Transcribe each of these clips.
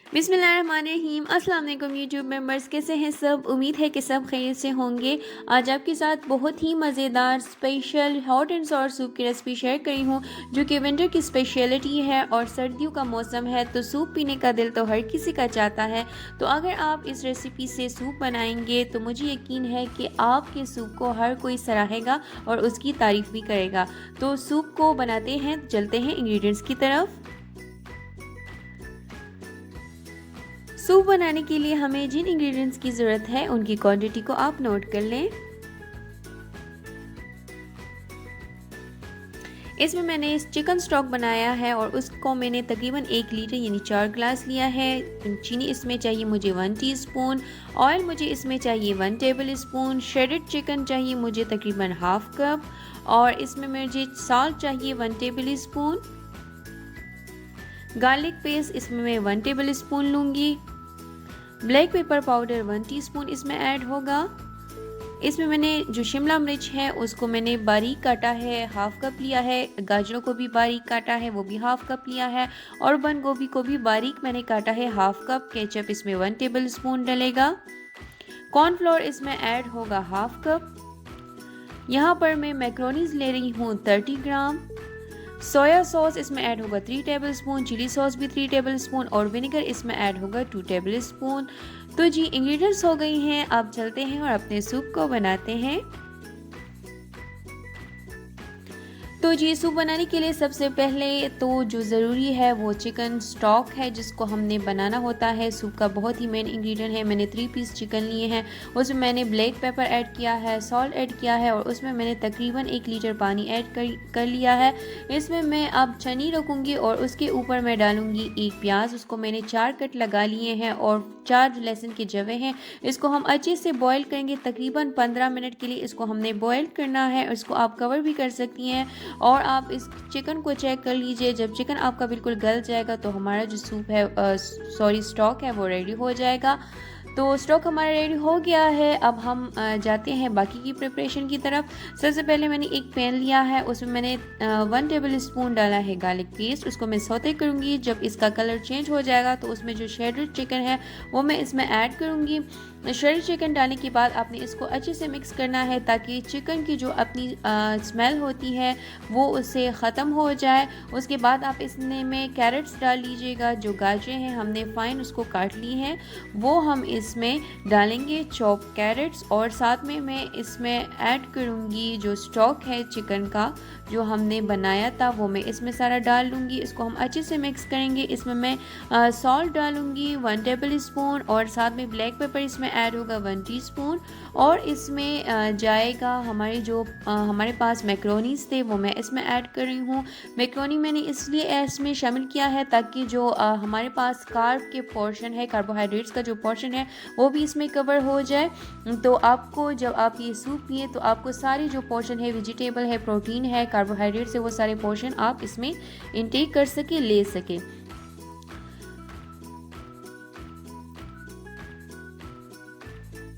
बिस्मिल्लाहिर्रहमानिर्रहीम। अस्सलाम वालेकुम यूट्यूब मेंबर्स, कैसे हैं सब? उम्मीद है कि सब खैरियत से होंगे। आज आपके साथ बहुत ही मज़ेदार special hot and sour soup की रेसिपी शेयर करी हूँ, जो कि विंटर की स्पेशलिटी है और सर्दियों का मौसम है तो सूप पीने का दिल तो हर किसी का चाहता है। तो अगर आप इस रेसिपी से सूप बनाएंगे तो मुझे यकीन है कि आपके सूप को हर कोई सराहेगा और उसकी तारीफ़ भी करेगा। तो सूप को बनाते हैं, चलते हैं इंग्रेडिएंट्स की तरफ। सूप बनाने के लिए हमें जिन इंग्रेडिएंट्स की ज़रूरत है उनकी क्वांटिटी को आप नोट कर लें। इसमें मैंने चिकन स्टॉक बनाया है और उसको मैंने तकरीबन 1 लीटर यानी 4 ग्लास लिया है। चीनी इसमें चाहिए मुझे 1 टीस्पून। ऑयल मुझे इसमें चाहिए 1 टेबल स्पून। श्रेडेड चिकन चाहिए मुझे तकरीबन हाफ कप। और इसमें मुझे सॉल्ट चाहिए 1 टेबल स्पून। गार्लिक पेस्ट इसमें मैं 1 टेबल स्पून लूँगी। ब्लैक पेपर पाउडर 1 टीस्पून इसमें ऐड होगा। इसमें मैंने जो शिमला मिर्च है उसको मैंने बारीक काटा है, हाफ कप लिया है। गाजरों को भी बारीक काटा है, वो भी हाफ कप लिया है। और बंद गोभी को भी बारीक मैंने काटा है, हाफ कप। केचप इसमें 1 टेबल स्पून डलेगा। कॉर्नफ्लोर इसमें ऐड होगा हाफ कप। यहाँ पर मैं मैक्रोनीज ले रही हूँ 30 ग्राम। सोया सॉस इसमें ऐड होगा 3 टेबल स्पून। चिली सॉस भी 3 टेबल स्पून और विनेगर इसमें ऐड होगा 2 टेबल स्पून। तो जी इंग्रेडिएंट्स हो गई हैं। अब चलते हैं और अपने सूप को बनाते हैं। तो जी सूप बनाने के लिए सबसे पहले तो जो ज़रूरी है वो चिकन स्टॉक है, जिसको हमने बनाना होता है। सूप का बहुत ही मेन इंग्रेडिएंट है। मैंने 3 पीस चिकन लिए हैं, उसमें मैंने ब्लैक पेपर ऐड किया है, सॉल्ट ऐड किया है और उसमें मैंने तकरीबन 1 लीटर पानी ऐड कर लिया है। इसमें मैं अब छन्नी रखूँगी और उसके ऊपर मैं डालूँगी 1 प्याज। उसको मैंने 4 कट लगा लिए हैं और 4 लहसुन के जवे हैं। इसको हम अच्छे से बॉईल करेंगे, तकरीबन 15 मिनट के लिए इसको हमने बॉईल करना है। इसको आप कवर भी कर सकती हैं और आप इस चिकन को चेक कर लीजिए। जब चिकन आपका बिल्कुल गल जाएगा तो हमारा जो सूप है स्टॉक है वो रेडी हो जाएगा। तो स्टॉक हमारा रेडी हो गया है। अब हम जाते हैं बाकी की प्रिपरेशन की तरफ। सबसे पहले मैंने एक पैन लिया है, उसमें मैंने 1 टेबल स्पून डाला है गार्लिक पेस्ट। उसको मैं सौते करूँगी। जब इसका कलर चेंज हो जाएगा तो उसमें जो श्रेडेड चिकन है वो मैं इसमें ऐड करूँगी। श्रेडेड चिकन डालने के बाद आपने इसको अच्छे से मिक्स करना है ताकि चिकन की जो अपनी स्मेल होती है वो उससे ख़त्म हो जाए। उसके बाद आप इसमें में कैरेट्स डाल लीजिएगा। जो गाजरें हैं हमने फ़ाइन उसको काट ली हैं, वो हम इसमें डालेंगे चॉप कैरेट्स। और साथ में मैं इसमें ऐड करूँगी जो स्टॉक है चिकन का जो हमने बनाया था, वो मैं इसमें सारा डाल लूँगी। इसको हम अच्छे से मिक्स करेंगे। इसमें मैं सॉल्ट डालूँगी 1 टेबल स्पून और साथ में ब्लैक पेपर इसमें ऐड होगा 1 टीस्पून। और इसमें जाएगा हमारे जो हमारे पास मैक्रोनीज थे वो मैं इसमें ऐड कर रही हूँ। मैक्रोनी मैंने इसलिए इसमें शामिल किया है ताकि जो हमारे पास कार्ब के पोर्शन है, कार्बोहाइड्रेट्स का जो पोर्शन है वो भी इसमें कवर हो जाए। तो आपको जब आप ये सूप पिए तो आपको सारी जो पोर्शन है, वेजिटेबल है, प्रोटीन है, कार्बोहाइड्रेट्स है, वो सारे पोर्शन आप इसमें इनटेक कर सके, ले सके।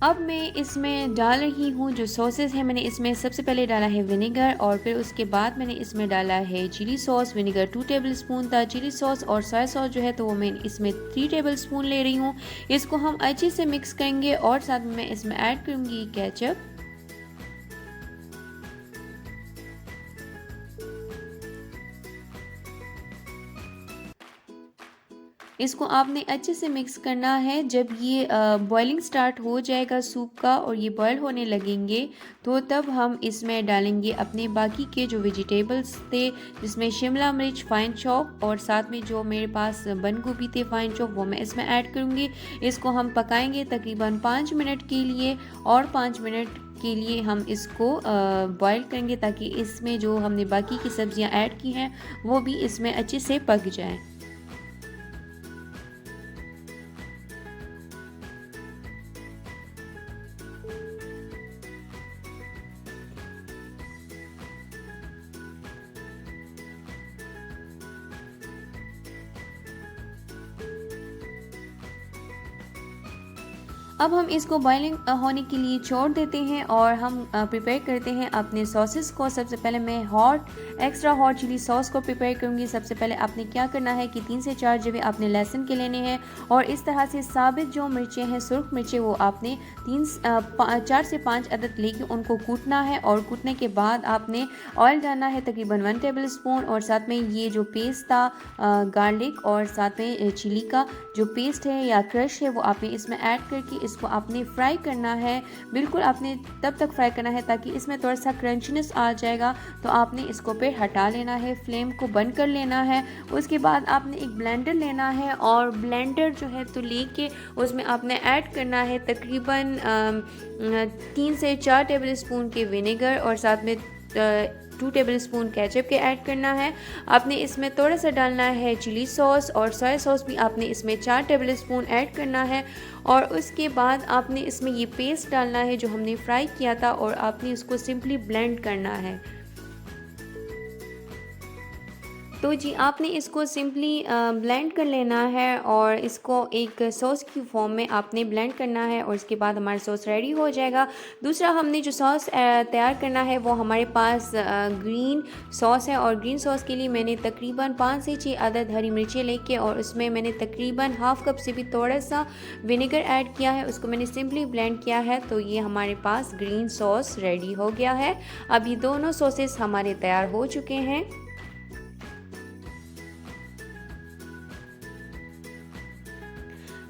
अब मैं इसमें डाल रही हूँ जो सॉसेस हैं। मैंने इसमें सबसे पहले डाला है विनेगर और फिर उसके बाद मैंने इसमें डाला है chilli sauce. Vinegar 2 tablespoon था। चिली सॉस और सोया सॉस जो है तो वो मैं इसमें 3 टेबल स्पून ले रही हूँ। इसको हम अच्छे से मिक्स करेंगे और साथ में मैं इसमें ऐड करूँगी केचप। इसको आपने अच्छे से मिक्स करना है। जब ये बॉइलिंग स्टार्ट हो जाएगा सूप का और ये बॉयल होने लगेंगे तो तब हम इसमें डालेंगे अपने बाकी के जो वेजिटेबल्स थे, जिसमें शिमला मिर्च फाइन चॉप और साथ में जो मेरे पास बंद गोभी थे फाइन चॉप, वो मैं इसमें ऐड करूँगी। इसको हम पकाएंगे तकरीबन 5 मिनट के लिए और 5 मिनट के लिए हम इसको बॉईल करेंगे ताकि इसमें जो हमने बाकी की सब्जियां ऐड की हैं वो भी इसमें अच्छे से पक जाएं। अब हम इसको बॉइलिंग होने के लिए छोड़ देते हैं और हम प्रिपेयर करते हैं अपने सॉसेस को। सबसे पहले मैं एक्स्ट्रा हॉट चिली सॉस को प्रिपेयर करूँगी। सबसे पहले आपने क्या करना है कि 3 से 4 जवे आपने लहसुन के लेने हैं और इस तरह से साबित जो मिर्चें हैं, सुर्ख मिर्चें, वो आपने 4 से 5 अदद लेके उनको कूटना है और कूटने के बाद आपने ऑयल डालना है तकरीबन 1 टेबल स्पून और साथ में ये जो पेस्ट था गार्लिक और साथ में चिली का जो पेस्ट है या क्रश है वो आपने इसमें ऐड करके इसको आपने फ्राई करना है। बिल्कुल आपने तब तक फ्राई करना है ताकि इसमें थोड़ा सा क्रंचनेस आ जाएगा, तो आपने इसको फिर हटा लेना है, फ्लेम को बंद कर लेना है। उसके बाद आपने एक ब्लेंडर लेना है और ब्लेंडर जो है तो लेके उसमें आपने ऐड करना है तकरीबन 3 से 4 टेबल स्पून के विनेगर और साथ में 2 टेबल स्पून केचप के ऐड करना है। आपने इसमें थोड़ा सा डालना है चिली सॉस और सोया सॉस भी आपने इसमें 4 टेबल स्पून ऐड करना है और उसके बाद आपने इसमें ये पेस्ट डालना है जो हमने फ्राई किया था और आपने इसको सिंपली ब्लेंड करना है। तो जी आपने इसको सिंपली ब्लेंड कर लेना है और इसको एक सॉस की फॉर्म में आपने ब्लेंड करना है और उसके बाद हमारा सॉस रेडी हो जाएगा। दूसरा हमने जो सॉस तैयार करना है वो हमारे पास ग्रीन सॉस है और ग्रीन सॉस के लिए मैंने तकरीबन 5 से 6 अदद हरी मिर्चें लेके और उसमें मैंने तकरीबन हाफ़ कप से भी थोड़ा सा विनेगर ऐड किया है, उसको मैंने सिंपली ब्लेंड किया है। तो ये हमारे पास ग्रीन सॉस रेडी हो गया है। अब ये दोनों सॉसेस हमारे तैयार हो चुके हैं।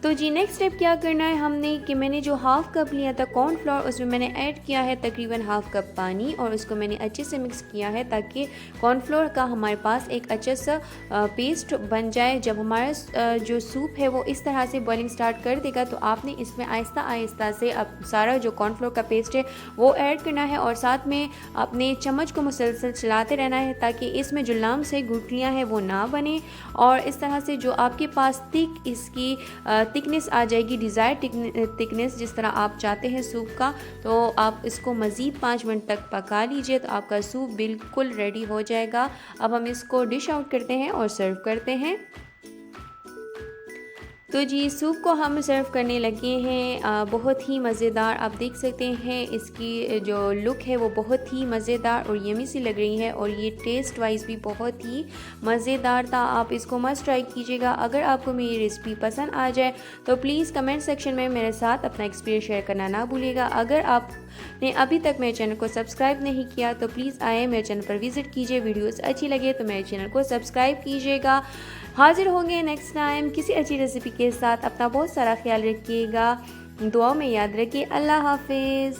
तो जी नेक्स्ट स्टेप क्या करना है हमने कि मैंने जो हाफ़ कप लिया था कॉर्नफ्लोर उसमें मैंने ऐड किया है तकरीबन हाफ़ कप पानी और उसको मैंने अच्छे से मिक्स किया है ताकि कॉर्नफ्लोर का हमारे पास एक अच्छा सा पेस्ट बन जाए। जब हमारा जो सूप है वो इस तरह से बॉइलिंग स्टार्ट कर देगा तो आपने इसमें आहिस्ता आहिस्ता से अब सारा जो कॉर्नफ्लोर का पेस्ट है वो ऐड करना है और साथ में अपने चम्मच को मुसलसल चलाते रहना है ताकि इसमें जो लम्ब से गुठलियाँ हैं वो ना बने और इस तरह से जो आपके पास इसकी थिकनेस आ जाएगी, डिज़ायर थिकनेस जिस तरह आप चाहते हैं सूप का, तो आप इसको मज़ीद 5 मिनट तक पका लीजिए तो आपका सूप बिल्कुल रेडी हो जाएगा। अब हम इसको डिश आउट करते हैं और सर्व करते हैं। तो जी सूप को हम सर्व करने लगे हैं। बहुत ही मज़ेदार, आप देख सकते हैं इसकी जो लुक है वो बहुत ही मज़ेदार और यमी सी लग रही है और ये टेस्ट वाइज भी बहुत ही मज़ेदार था। आप इसको मस्ट ट्राई कीजिएगा। अगर आपको मेरी रेसिपी पसंद आ जाए तो प्लीज़ कमेंट सेक्शन में मेरे साथ अपना एक्सपीरियंस शेयर करना ना भूलिएगा। अगर आपने अभी तक मेरे चैनल को सब्सक्राइब नहीं किया तो प्लीज़ आए मेरे चैनल पर विज़िट कीजिए। वीडियोस अच्छी लगे तो मेरे चैनल को सब्सक्राइब कीजिएगा। हाजिर होंगे नेक्स्ट टाइम किसी अच्छी रेसिपी के साथ। अपना बहुत सारा ख्याल रखिएगा, दुआओं में याद रखिए। अल्लाह हाफिज़।